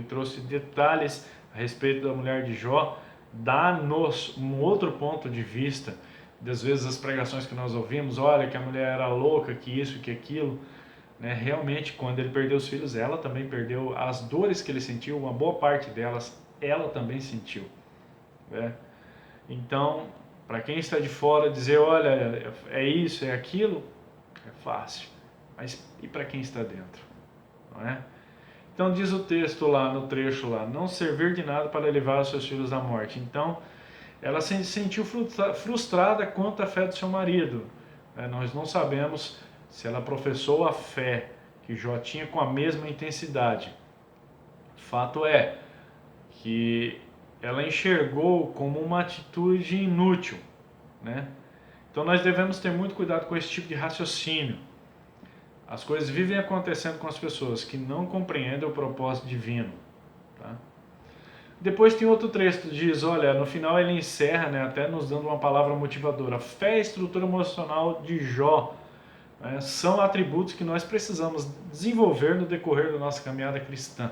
trouxe detalhes a respeito da mulher de Jó, dá-nos um outro ponto de vista. Das vezes as pregações que nós ouvimos, olha que a mulher era louca, que isso, que aquilo, realmente quando ele perdeu os filhos, ela também perdeu. As dores que ele sentiu, uma boa parte delas, ela também sentiu. Então, para quem está de fora dizer, olha, é isso, é aquilo, é fácil. Mas e para quem está dentro? Não é? Então diz o texto lá, no trecho lá, não servir de nada para levar os seus filhos à morte. Então, ela se sentiu frustrada quanto à fé do seu marido. Nós não sabemos se ela professou a fé que Jó tinha com a mesma intensidade. Fato é que ela enxergou como uma atitude inútil. Então nós devemos ter muito cuidado com esse tipo de raciocínio. As coisas vivem acontecendo com as pessoas que não compreendem o propósito divino. Tá? Depois tem outro trecho que diz, olha, no final ele encerra, até nos dando uma palavra motivadora. Fé e estrutura emocional de Jó são atributos que nós precisamos desenvolver no decorrer da nossa caminhada cristã.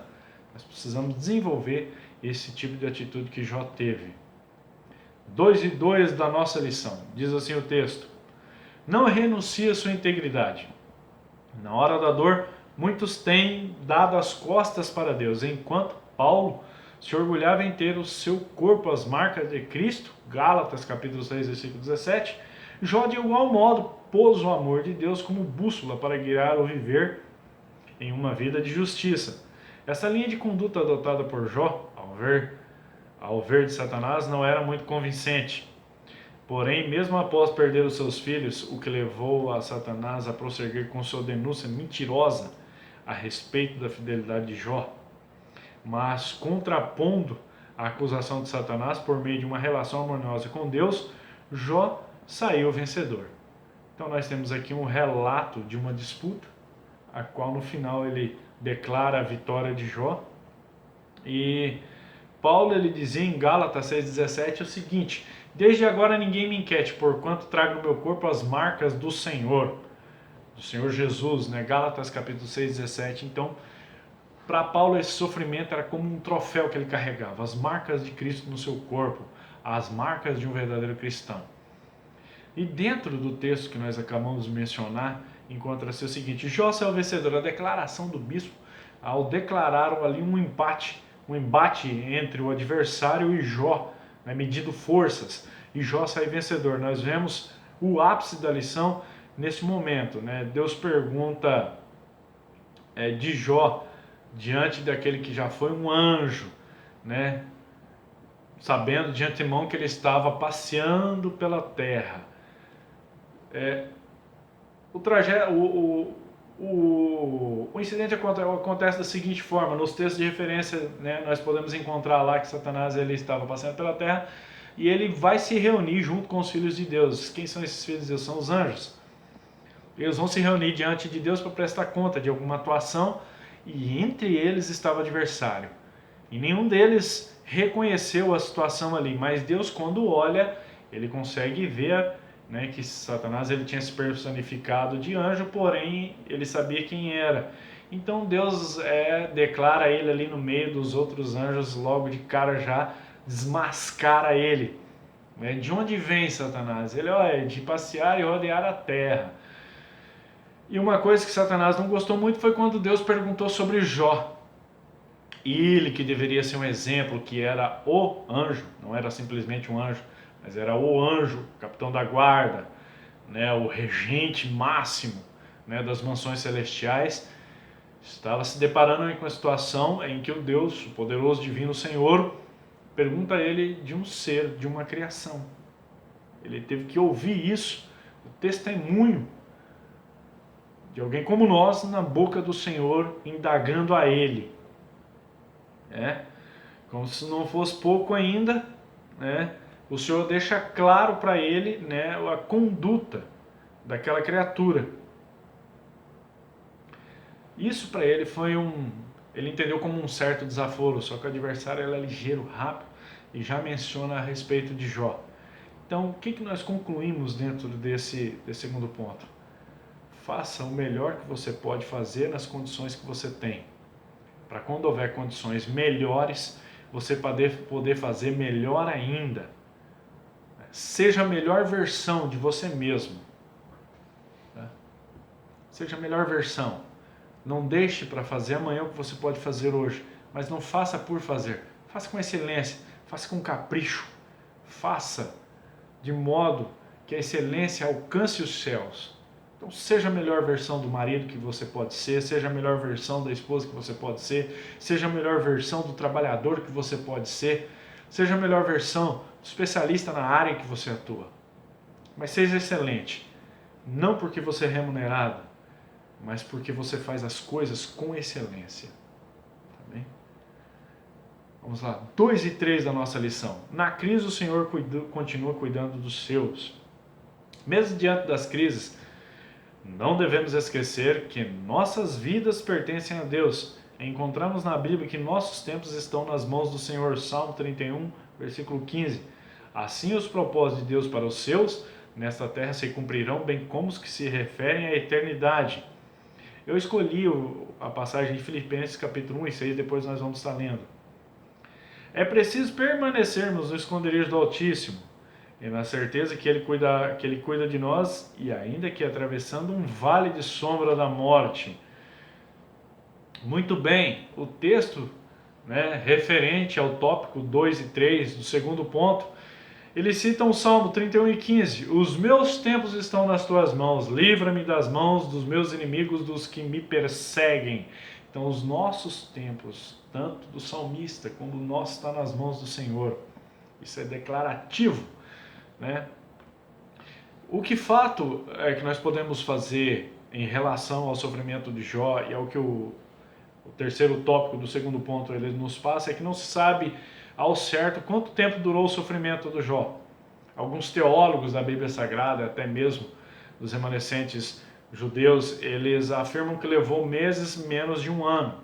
Nós precisamos desenvolver esse tipo de atitude que Jó teve. 2 e 2 da nossa lição, diz assim o texto: não renuncie à sua integridade. Na hora da dor, muitos têm dado as costas para Deus, enquanto Paulo se orgulhava em ter o seu corpo as marcas de Cristo, Gálatas capítulo 6, versículo 17, Jó de igual modo pôs o amor de Deus como bússola para guiar ou viver em uma vida de justiça. Essa linha de conduta adotada por Jó, ao ver de Satanás, não era muito convincente. Porém, mesmo após perder os seus filhos, o que levou a Satanás a prosseguir com sua denúncia mentirosa a respeito da fidelidade de Jó, mas contrapondo a acusação de Satanás por meio de uma relação harmoniosa com Deus, Jó saiu vencedor. Então nós temos aqui um relato de uma disputa, a qual no final ele declara a vitória de Jó. E Paulo ele dizia em Gálatas 6,17 o seguinte: desde agora ninguém me inquiete, porquanto trago no meu corpo as marcas do Senhor Jesus, Gálatas capítulo 6,17. Então, para Paulo esse sofrimento era como um troféu que ele carregava, as marcas de Cristo no seu corpo, as marcas de um verdadeiro cristão. E dentro do texto que nós acabamos de mencionar, encontra-se o seguinte: Jó é o vencedor. A declaração do bispo, ao declarar ali um embate entre o adversário e Jó, medindo forças, e Jó sai vencedor. Nós vemos o ápice da lição nesse momento. Deus pergunta de Jó, diante daquele que já foi um anjo, sabendo de antemão que ele estava passeando pela terra, O trajeto, o incidente acontece da seguinte forma: nos textos de referência, né, nós podemos encontrar lá que Satanás ele estava passando pela terra e ele vai se reunir junto com os filhos de Deus. Quem são esses filhos de Deus? São os anjos. Eles vão se reunir diante de Deus para prestar conta de alguma atuação e entre eles estava o adversário. E nenhum deles reconheceu a situação ali, mas Deus, quando olha, ele consegue ver, né, que Satanás ele tinha se personificado de anjo, porém ele sabia quem era. Então Deus declara ele ali no meio dos outros anjos, logo de cara já desmascara ele. De onde vem Satanás? Ele é de passear e rodear a terra. E uma coisa que Satanás não gostou muito foi quando Deus perguntou sobre Jó. Ele que deveria ser um exemplo, que era o anjo, não era simplesmente um anjo, mas era o anjo, capitão da guarda, né, o regente máximo, né, das mansões celestiais, estava se deparando com a situação em que o Deus, o poderoso divino Senhor, pergunta a ele de um ser, de uma criação. Ele teve que ouvir isso, o testemunho de alguém como nós na boca do Senhor, indagando a ele. Como se não fosse pouco ainda, né? O Senhor deixa claro para ele, né, a conduta daquela criatura. Isso para ele foi ele entendeu como um certo desaforo, só que o adversário é ligeiro, rápido e já menciona a respeito de Jó. Então, o que nós concluímos dentro desse segundo ponto? Faça o melhor que você pode fazer nas condições que você tem. Para quando houver condições melhores, você poder fazer melhor ainda. Seja a melhor versão de você mesmo. Seja a melhor versão. Não deixe para fazer amanhã o que você pode fazer hoje, mas não faça por fazer. Faça com excelência, faça com capricho. Faça de modo que a excelência alcance os céus. Então seja a melhor versão do marido que você pode ser, seja a melhor versão da esposa que você pode ser, seja a melhor versão do trabalhador que você pode ser, seja a melhor versão do especialista na área em que você atua. Mas seja excelente, não porque você é remunerado, mas porque você faz as coisas com excelência. Tá bem? Vamos lá, 2 e 3 da nossa lição. Na crise o Senhor continua cuidando dos seus. Mesmo diante das crises, não devemos esquecer que nossas vidas pertencem a Deus. Encontramos na Bíblia que nossos tempos estão nas mãos do Senhor. Salmo 31, versículo 15. Assim os propósitos de Deus para os seus, nesta terra se cumprirão, bem como os que se referem à eternidade. Eu escolhi a passagem de Filipenses capítulo 1 e 6, depois nós vamos estar lendo. É preciso permanecermos no esconderijo do Altíssimo, e na certeza que Ele cuida de nós, e ainda que atravessando um vale de sombra da morte. Muito bem, o texto, né, referente ao tópico 2 e 3, do segundo ponto, ele cita o Salmo 31 e 15. Os meus tempos estão nas tuas mãos, livra-me das mãos dos meus inimigos, dos que me perseguem. Então os nossos tempos, tanto do salmista como o nosso, está nas mãos do Senhor. Isso é declarativo. Né? O que fato é que nós podemos fazer em relação ao sofrimento de Jó e ao que o terceiro tópico do segundo ponto ele nos passa é que não se sabe ao certo quanto tempo durou o sofrimento do Jó. Alguns teólogos da Bíblia Sagrada, até mesmo dos remanescentes judeus, eles afirmam que levou meses menos de um ano.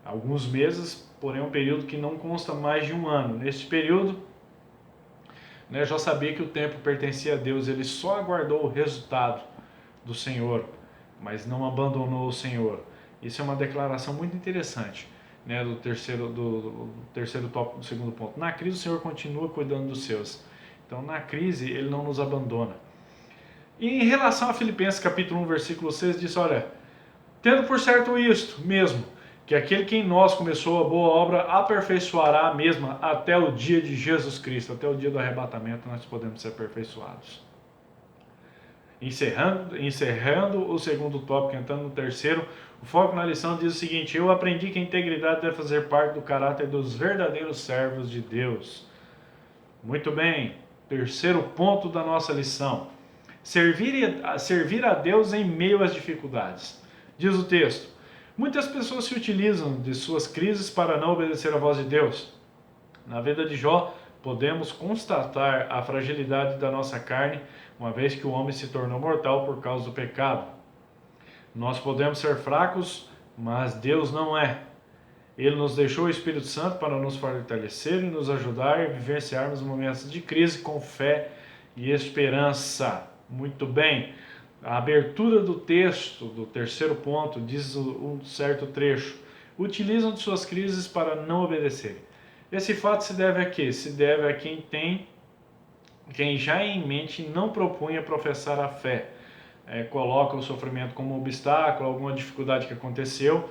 Alguns meses, porém um período que não consta mais de um ano. Neste período, Jó sabia que o tempo pertencia a Deus, ele só aguardou o resultado do Senhor, mas não abandonou o Senhor. Isso é uma declaração muito interessante, né, do terceiro tópico do segundo ponto. Na crise o Senhor continua cuidando dos seus. Então na crise ele não nos abandona. E em relação a Filipenses capítulo 1, versículo 6, diz, olha, tendo por certo isto mesmo, que aquele que em nós começou a boa obra aperfeiçoará a mesma até o dia de Jesus Cristo, até o dia do arrebatamento nós podemos ser aperfeiçoados. Encerrando o segundo tópico, entrando no terceiro, o foco na lição diz o seguinte: eu aprendi que a integridade deve fazer parte do caráter dos verdadeiros servos de Deus. Muito bem, terceiro ponto da nossa lição. servir a Deus em meio às dificuldades. Diz o texto: muitas pessoas se utilizam de suas crises para não obedecer à voz de Deus. Na vida de Jó, podemos constatar a fragilidade da nossa carne, uma vez que o homem se tornou mortal por causa do pecado. Nós podemos ser fracos, mas Deus não é. Ele nos deixou o Espírito Santo para nos fortalecer e nos ajudar a vivenciarmos momentos de crise com fé e esperança. Muito bem. A abertura do texto, do terceiro ponto, diz um certo trecho: utilizam de suas crises para não obedecer. Esse fato se deve a quê? Se deve a quem já em mente não propunha professar a fé. Coloca o sofrimento como um obstáculo, alguma dificuldade que aconteceu,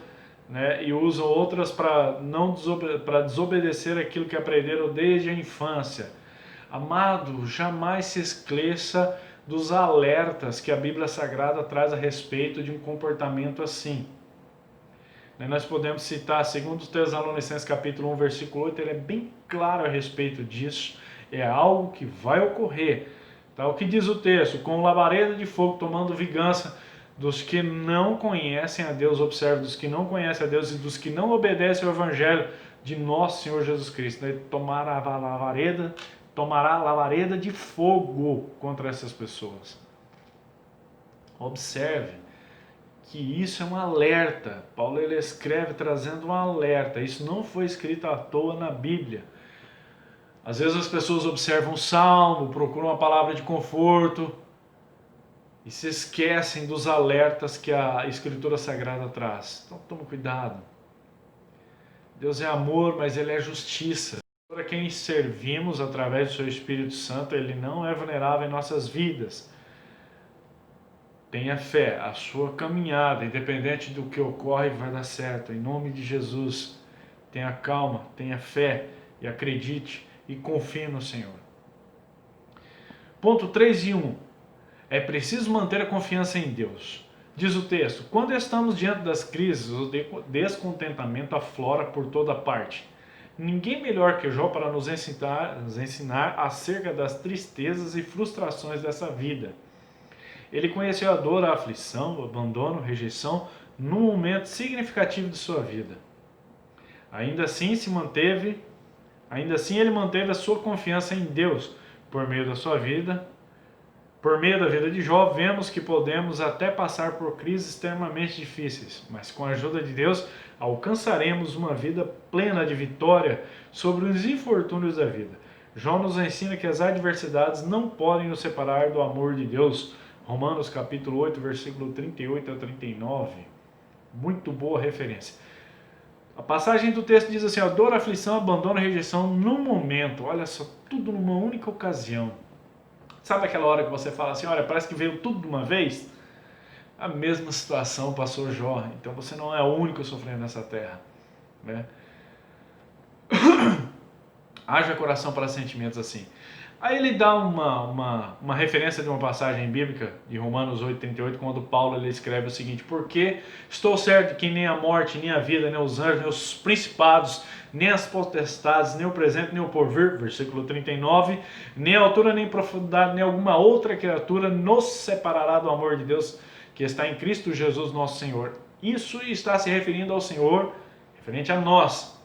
né, e usam outras para desobedecer aquilo que aprenderam desde a infância. Amado, jamais se esqueça dos alertas que a Bíblia Sagrada traz a respeito de um comportamento assim. Nós podemos citar 2 Tessalonicenses capítulo 1, versículo 8, ele é bem claro a respeito disso, é algo que vai ocorrer. Tá? O que diz o texto? Com labareda de fogo tomando vingança dos que não conhecem a Deus, observe, dos que não conhecem a Deus e dos que não obedecem ao Evangelho de nosso Senhor Jesus Cristo. Ele tomará labareda de fogo contra essas pessoas. Observe que isso é um alerta. Paulo ele escreve trazendo um alerta. Isso não foi escrito à toa na Bíblia. Às vezes as pessoas observam o salmo, procuram uma palavra de conforto e se esquecem dos alertas que a Escritura Sagrada traz. Então tome cuidado. Deus é amor, mas Ele é justiça. Para quem servimos através do seu Espírito Santo, Ele não é vulnerável em nossas vidas. Tenha fé, a sua caminhada, independente do que ocorre, vai dar certo. Em nome de Jesus, tenha calma, tenha fé e acredite e confie no Senhor. Ponto 3 e 1. É preciso manter a confiança em Deus. Diz o texto: quando estamos diante das crises, o descontentamento aflora por toda parte. Ninguém melhor que Jó para nos ensinar acerca das tristezas e frustrações dessa vida. Ele conheceu a dor, a aflição, o abandono, a rejeição, num momento significativo de sua vida. Ainda assim, ele manteve a sua confiança em Deus. Por meio da sua vida, por meio da vida de Jó, vemos que podemos até passar por crises extremamente difíceis, mas com a ajuda de Deus, alcançaremos uma vida plena de vitória sobre os infortúnios da vida. Jó nos ensina que as adversidades não podem nos separar do amor de Deus. Romanos capítulo 8, versículo 38 a 39. Muito boa referência. A passagem do texto diz assim: dor, aflição, abandono, rejeição num momento. Olha só, tudo numa única ocasião. Sabe aquela hora que você fala assim, olha, parece que veio tudo de uma vez? A mesma situação passou Jó. Então você não é o único sofrendo nessa terra, né? Haja coração para sentimentos assim. Aí ele dá uma referência de uma passagem bíblica de Romanos 8:38, quando Paulo ele escreve o seguinte: porque estou certo que nem a morte, nem a vida, nem os anjos, nem os principados, nem as potestades, nem o presente, nem o porvir, versículo 39, nem a altura, nem a profundidade, nem alguma outra criatura nos separará do amor de Deus que está em Cristo Jesus nosso Senhor. Isso está se referindo ao Senhor, referente a nós.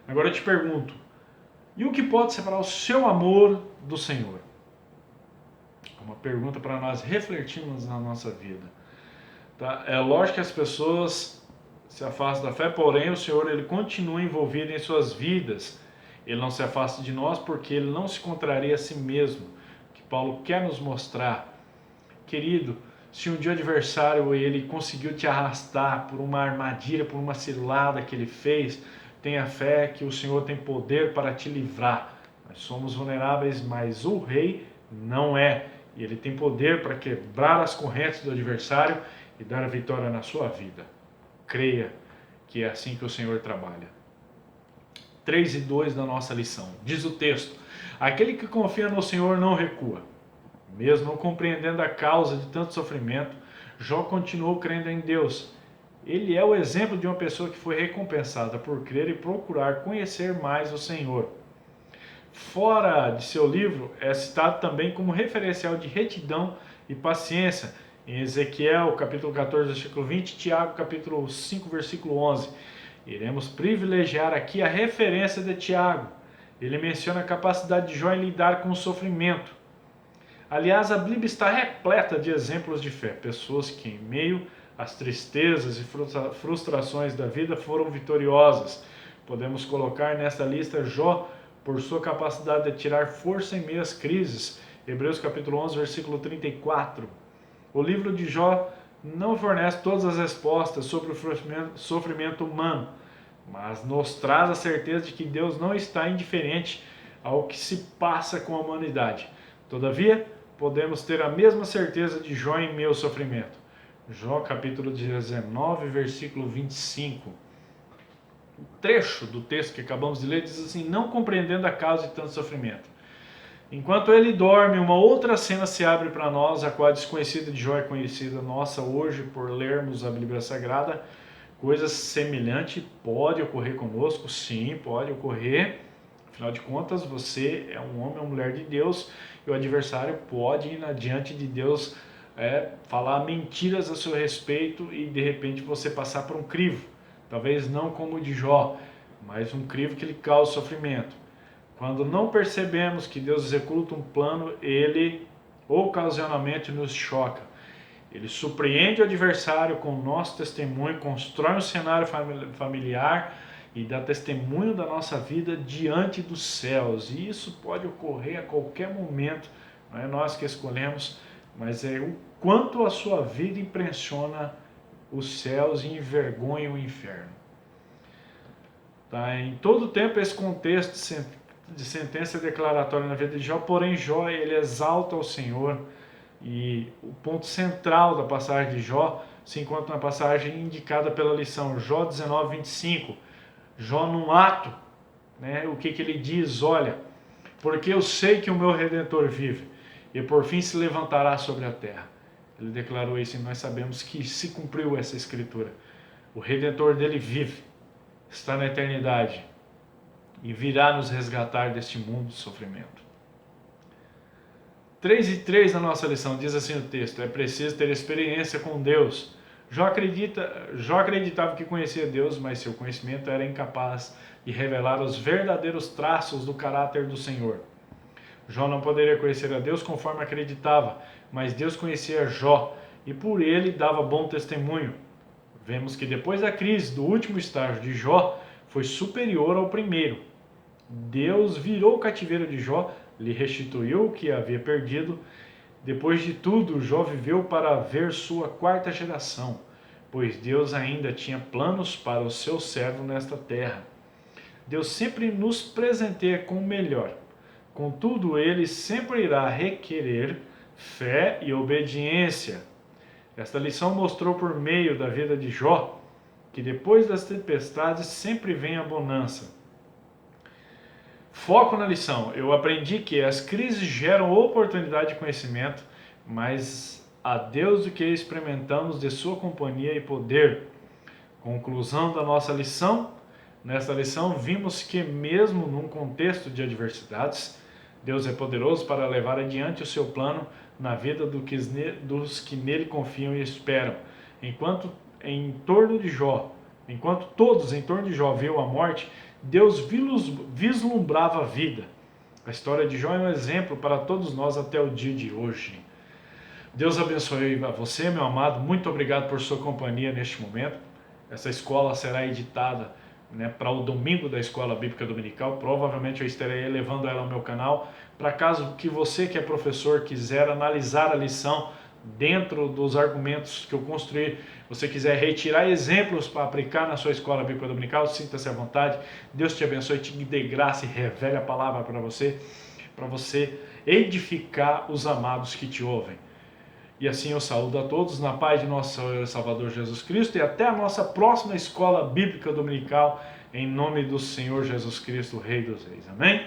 Agora eu te pergunto, e o que pode separar o seu amor do Senhor? Uma pergunta para nós refletirmos na nossa vida. Tá? É lógico que as pessoas se afastam da fé, porém o Senhor ele continua envolvido em suas vidas. Ele não se afasta de nós porque ele não se contraria a si mesmo. O que Paulo quer nos mostrar. Querido, se um dia o adversário ele conseguiu te arrastar por uma armadilha, por uma cilada que ele fez, tenha fé que o Senhor tem poder para te livrar. Nós somos vulneráveis, mas o rei não é. E ele tem poder para quebrar as correntes do adversário e dar a vitória na sua vida. Creia que é assim que o Senhor trabalha. 3 e 2 da nossa lição. Diz o texto: aquele que confia no Senhor não recua. Mesmo não compreendendo a causa de tanto sofrimento, Jó continuou crendo em Deus. Ele é o exemplo de uma pessoa que foi recompensada por crer e procurar conhecer mais o Senhor. Fora de seu livro, é citado também como referencial de retidão e paciência, em Ezequiel capítulo 14, versículo 20, Tiago capítulo 5, versículo 11. Iremos privilegiar aqui a referência de Tiago. Ele menciona a capacidade de Jó em lidar com o sofrimento. Aliás, a Bíblia está repleta de exemplos de fé, pessoas que em meio às tristezas e frustrações da vida foram vitoriosas. Podemos colocar nesta lista Jó por sua capacidade de tirar força em meio às crises. Hebreus capítulo 11, versículo 34. O livro de Jó não fornece todas as respostas sobre o sofrimento humano, mas nos traz a certeza de que Deus não está indiferente ao que se passa com a humanidade. Todavia, podemos ter a mesma certeza de Jó em meio ao sofrimento. Jó capítulo 19, versículo 25. O trecho do texto que acabamos de ler diz assim: não compreendendo a causa de tanto sofrimento. Enquanto ele dorme, uma outra cena se abre para nós, a qual a desconhecida de Jó é conhecida nossa hoje por lermos a Bíblia Sagrada. Coisa semelhante pode ocorrer conosco, sim, pode ocorrer. Afinal de contas, você é um homem ou mulher de Deus e o adversário pode ir diante de Deus falar mentiras a seu respeito e de repente você passar por um crivo. Talvez não como o de Jó, mas um crivo que lhe causa sofrimento. Quando não percebemos que Deus executa um plano, ele ocasionalmente nos choca. Ele surpreende o adversário com o nosso testemunho, constrói um cenário familiar e dá testemunho da nossa vida diante dos céus. E isso pode ocorrer a qualquer momento, não é nós que escolhemos, mas é o quanto a sua vida impressiona os céus e envergonha o inferno. Tá? Em todo tempo esse contexto de sentença declaratória na vida de Jó, porém Jó ele exalta o Senhor e o ponto central da passagem de Jó se encontra na passagem indicada pela lição, Jó 19, 25. Jó num ato, o que ele diz? Olha, porque eu sei que o meu Redentor vive e por fim se levantará sobre a terra. Ele declarou isso e nós sabemos que se cumpriu essa escritura. O Redentor dele vive, está na eternidade e virá nos resgatar deste mundo de sofrimento. 3:3 na nossa lição diz assim o texto: é preciso ter experiência com Deus. Jó acreditava que conhecia Deus, mas seu conhecimento era incapaz de revelar os verdadeiros traços do caráter do Senhor. Jó não poderia conhecer a Deus conforme acreditava, mas Deus conhecia Jó e por ele dava bom testemunho. Vemos que depois da crise do último estágio de Jó foi superior ao primeiro. Deus virou o cativeiro de Jó, lhe restituiu o que havia perdido. Depois de tudo, Jó viveu para ver sua quarta geração, pois Deus ainda tinha planos para o seu servo nesta terra. Deus sempre nos presenteia com o melhor. Contudo, ele sempre irá requerer fé e obediência. Esta lição mostrou por meio da vida de Jó que depois das tempestades sempre vem a bonança. Foco na lição. Eu aprendi que as crises geram oportunidade de conhecimento, mas a Deus do que experimentamos de sua companhia e poder. Conclusão da nossa lição. Nesta lição vimos que mesmo num contexto de adversidades, Deus é poderoso para levar adiante o seu plano na vida dos que nele confiam e esperam. Enquanto todos em torno de Jó viam a morte, Deus vislumbrava a vida. A história de Jó é um exemplo para todos nós até o dia de hoje. Deus abençoe a você, meu amado. Muito obrigado por sua companhia neste momento. Essa escola será editada para o domingo da Escola Bíblica Dominical. Provavelmente eu estarei levando ela ao meu canal. Para caso que você que é professor quiser analisar a lição dentro dos argumentos que eu construí, você quiser retirar exemplos para aplicar na sua Escola Bíblica Dominical, sinta-se à vontade. Deus te abençoe, te dê graça e revele a palavra para você edificar os amados que te ouvem. E assim eu saúdo a todos na paz de nosso Salvador Jesus Cristo e até a nossa próxima Escola Bíblica Dominical, em nome do Senhor Jesus Cristo, Rei dos Reis. Amém?